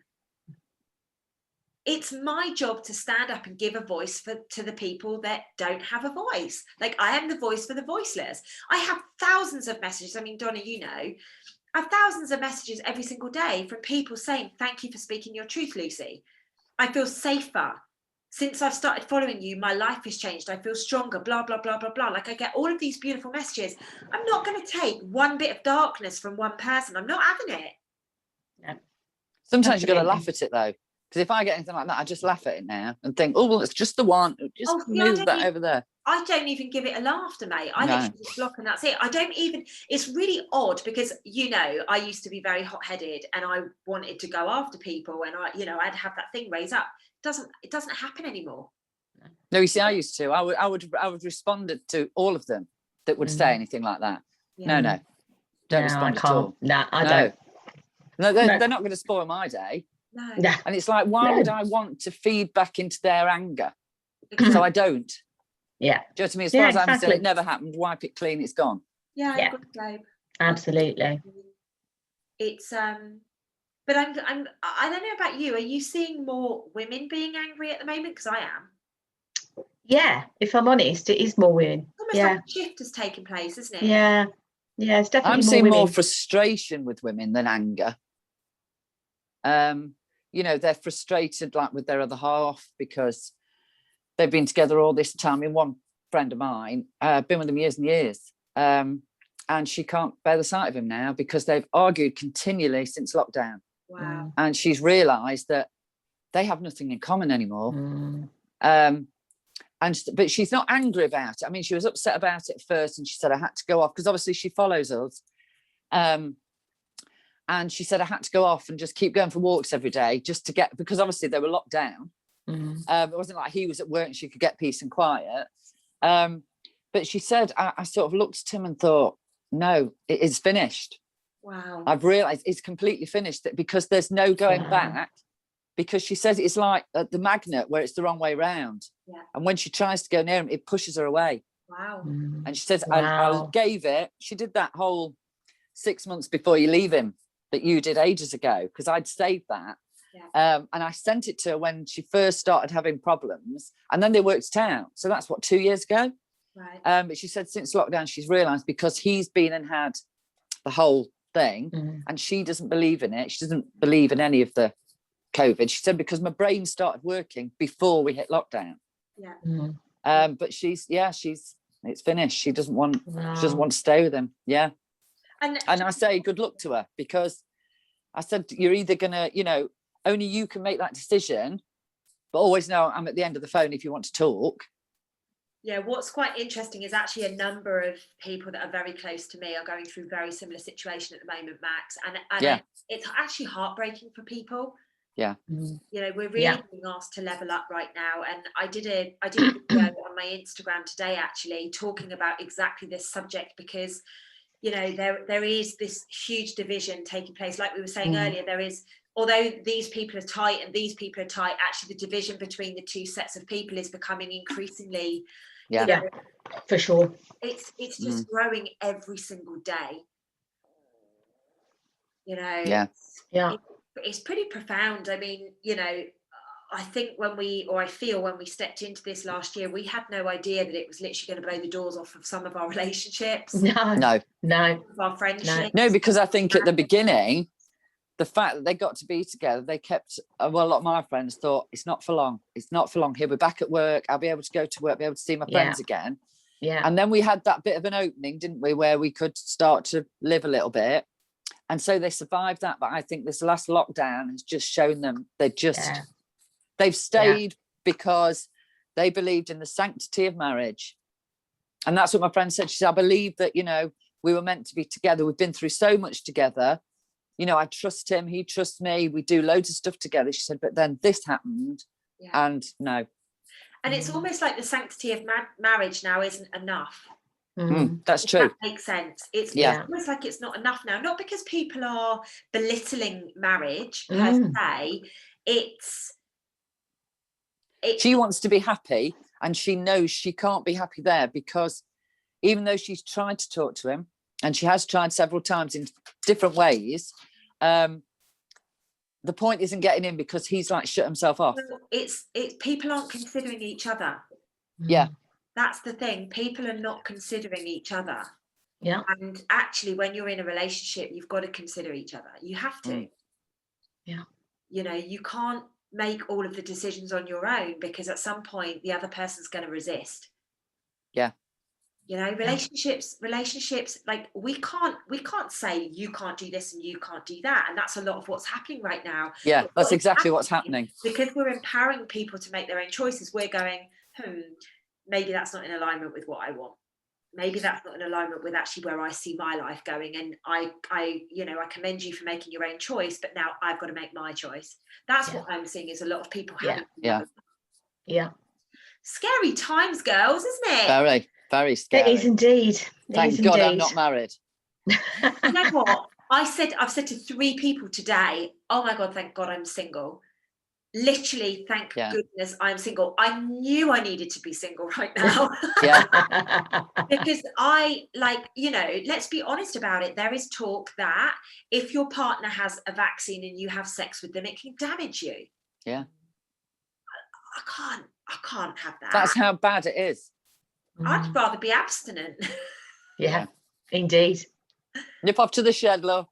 It's my job to stand up and give a voice to the people that don't have a voice. Like, I am the voice for the voiceless. I have thousands of messages. I mean, Donna, you know, I have thousands of messages every single day from people saying, thank you for speaking your truth, Lucy. I feel safer. Since I've started following you, my life has changed. I feel stronger, blah, blah, blah, blah, blah. Like, I get all of these beautiful messages. I'm not going to take one bit of darkness from one person. I'm not having it. Yeah. Sometimes you've got to laugh at it, though. Because if I get anything like that, I just laugh at it now and think, oh, well, it's just the one. Just move that over there. I don't even give it a laughter, mate. I literally just block and that's it. I don't even, it's really odd because, you know, I used to be very hot-headed and I wanted to go after people and I'd have that thing raise up. It doesn't happen anymore. No, you see, I used to. I would respond to all of them that would say anything like that. Yeah. No, don't respond at all. No, I don't. No, they're not going to spoil my day. No. And it's like, why would I want to feed back into their anger? So I don't. Yeah. Do you know what I mean? As far as I'm concerned, it never happened. Wipe it clean, it's gone. Yeah, I agree, Gabe. Absolutely. It's but I don't know about you. Are you seeing more women being angry at the moment? Because I am. Yeah, if I'm honest, it is more women. Almost like a shift has taken place, isn't it? Yeah. Yeah, it's definitely I'm more seeing women. more frustration with women than anger. You know, they're frustrated like with their other half because they've been together all this time. I mean, one friend of mine, I've been with them years and years. and she can't bear the sight of him now because they've argued continually since lockdown. Wow. And she's realised that they have nothing in common anymore. But she's not angry about it. I mean, she was upset about it at first, and she said I had to go off because obviously she follows us. And she said I had to go off and just keep going for walks every day just to get, because obviously they were locked down. It wasn't like he was at work and she could get peace and quiet. But she said, I sort of looked at him and thought, no, it is finished. Wow. I've realised it's completely finished because there's no going back. Because she says it's like the magnet where it's the wrong way round. Yeah. And when she tries to go near him, it pushes her away. Wow. And she says, I gave it. She did that whole 6 months before you leave him that you did ages ago, because I'd saved that. Yeah. And I sent it to her when she first started having problems. And then they worked it out. So that's what, 2 years ago? Right. But she said since lockdown, she's realised because he's been and had the whole thing and she doesn't believe in it. She doesn't believe in any of the COVID. She said, because my brain started working before we hit lockdown. Yeah. But it's finished. She doesn't want to stay with him. Yeah. And I say good luck to her, because I said, you're either gonna, only you can make that decision, but always know I'm at the end of the phone if you want to talk. Yeah, what's quite interesting is actually a number of people that are very close to me are going through very similar situation at the moment, Max. And it's actually heartbreaking for people. Yeah. We're really being asked to level up right now. And I did a video on my Instagram today, actually, talking about exactly this subject, because, there is this huge division taking place. Like we were saying earlier, there is, although these people are tight and these people are tight, actually the division between the two sets of people is becoming increasingly, for sure. It's just growing every single day. It's pretty profound. I mean, I think I feel when we stepped into this last year, we had no idea that it was literally going to blow the doors off of some of our relationships. No. Of our friendships. No, because I think at the beginning, the fact that they got to be together, they kept, a lot of my friends thought, it's not for long. It's not for long. He'll be back at work. I'll be able to go to work, be able to see my friends again. Yeah. And then we had that bit of an opening, didn't we, where we could start to live a little bit. And so they survived that. But I think this last lockdown has just shown them they've stayed because they believed in the sanctity of marriage. And that's what my friend said. She said, I believe that, we were meant to be together. We've been through so much together. I trust him. He trusts me. We do loads of stuff together. She said, but then this happened. Yeah. And no. And it's almost like the sanctity of marriage now isn't enough. That's true. That makes sense. It's almost like it's not enough now. Not because people are belittling marriage per se. She wants to be happy, and she knows she can't be happy there, because even though she's tried to talk to him, and she has tried several times in different ways, the point isn't getting in because he's like shut himself off. It's people aren't considering each other. Yeah. That's the thing. People are not considering each other. Yeah. And actually, when you're in a relationship, you've got to consider each other. You have to. Yeah. You can't make all of the decisions on your own, because at some point the other person's going to resist. Yeah. Relationships, like we can't say you can't do this and you can't do that. And that's a lot of what's happening right now. Yeah, that's exactly what's happening. Because we're empowering people to make their own choices. We're going, maybe that's not in alignment with what I want. Maybe that's not in alignment with actually where I see my life going. And I commend you for making your own choice, but now I've got to make my choice. That's what I'm seeing, is a lot of people having. Yeah. Scary times, girls, isn't it? Very, very scary. It is indeed. Thank God I'm not married. You know what? I've said to 3 people today, oh my God, thank God I'm single. Literally, thank goodness I'm single. I knew I needed to be single right now. Because let's be honest about it. There is talk that if your partner has a vaccine and you have sex with them, it can damage you. Yeah. I can't have that. That's how bad it is. I'd rather be abstinent. Yeah, indeed. Nip off to the shed, love.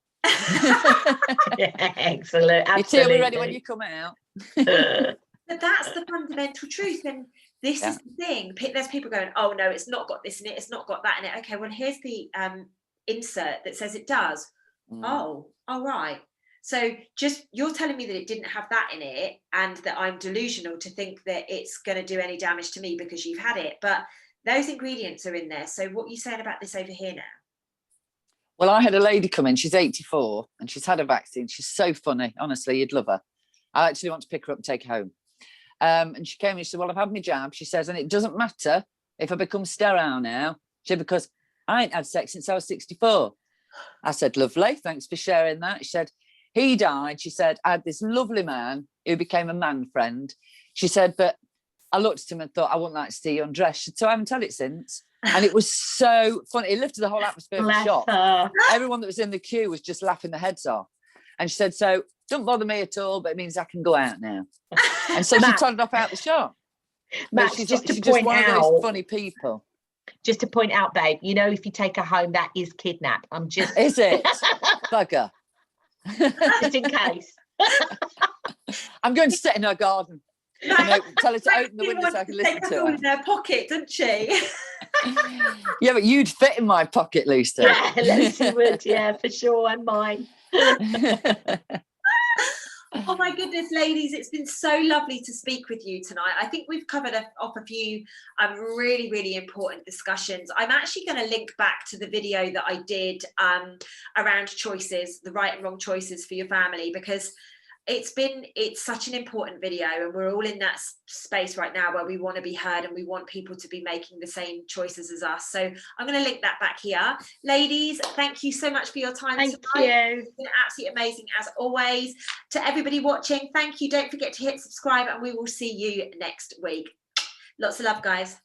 Excellent. Your tea will be ready when you come out. But that's the fundamental truth. And this is the thing. There's people going, oh no, it's not got this in it, it's not got that in it. Okay, well, here's the insert that says it does. Oh, all right. So just, you're telling me that it didn't have that in it, and that I'm delusional to think that it's going to do any damage to me because you've had it. But those ingredients are in there. So what are you saying about this over here now? Well, I had a lady come in, she's 84 and she's had a vaccine. She's so funny. Honestly, you'd love her. I actually want to pick her up and take her home. And she came and she said, well, I've had my jab. She says, and it doesn't matter if I become sterile now. She said, because I ain't had sex since I was 64. I said, lovely, thanks for sharing that. She said, he died. She said, I had this lovely man who became a man friend. She said, but I looked at him and thought, I wouldn't like to see you undressed. So I haven't told it since. And it was so funny. It lifted the whole atmosphere of the shop. Everyone that was in the queue was just laughing their heads off. And she said, so don't bother me at all, but it means I can go out now. And so she toddled off out the shop. Max, she's just to she's point one out, of those funny people. Just to point out, babe, you know, if you take her home, that is kidnap. I'm just... Is it? Bugger. Just in case. I'm going to sit in her garden. No, tell her to open the window so I can listen take to all her. in her pocket, didn't she? Yeah, but you'd fit in my pocket, Lucy. Yeah, Lucy would, yeah, for sure, and mine. Oh my goodness, ladies, it's been so lovely to speak with you tonight. I think we've covered off a few really, really important discussions. I'm actually going to link back to the video that I did around choices, the right and wrong choices for your family, because it's such an important video, and we're all in that space right now where we want to be heard and we want people to be making the same choices as us. So I'm going to link that back here. Ladies, thank you so much for your time tonight. It's been absolutely amazing as always. To everybody watching, thank you. Don't forget to hit subscribe, and we will see you next week. Lots of love, guys.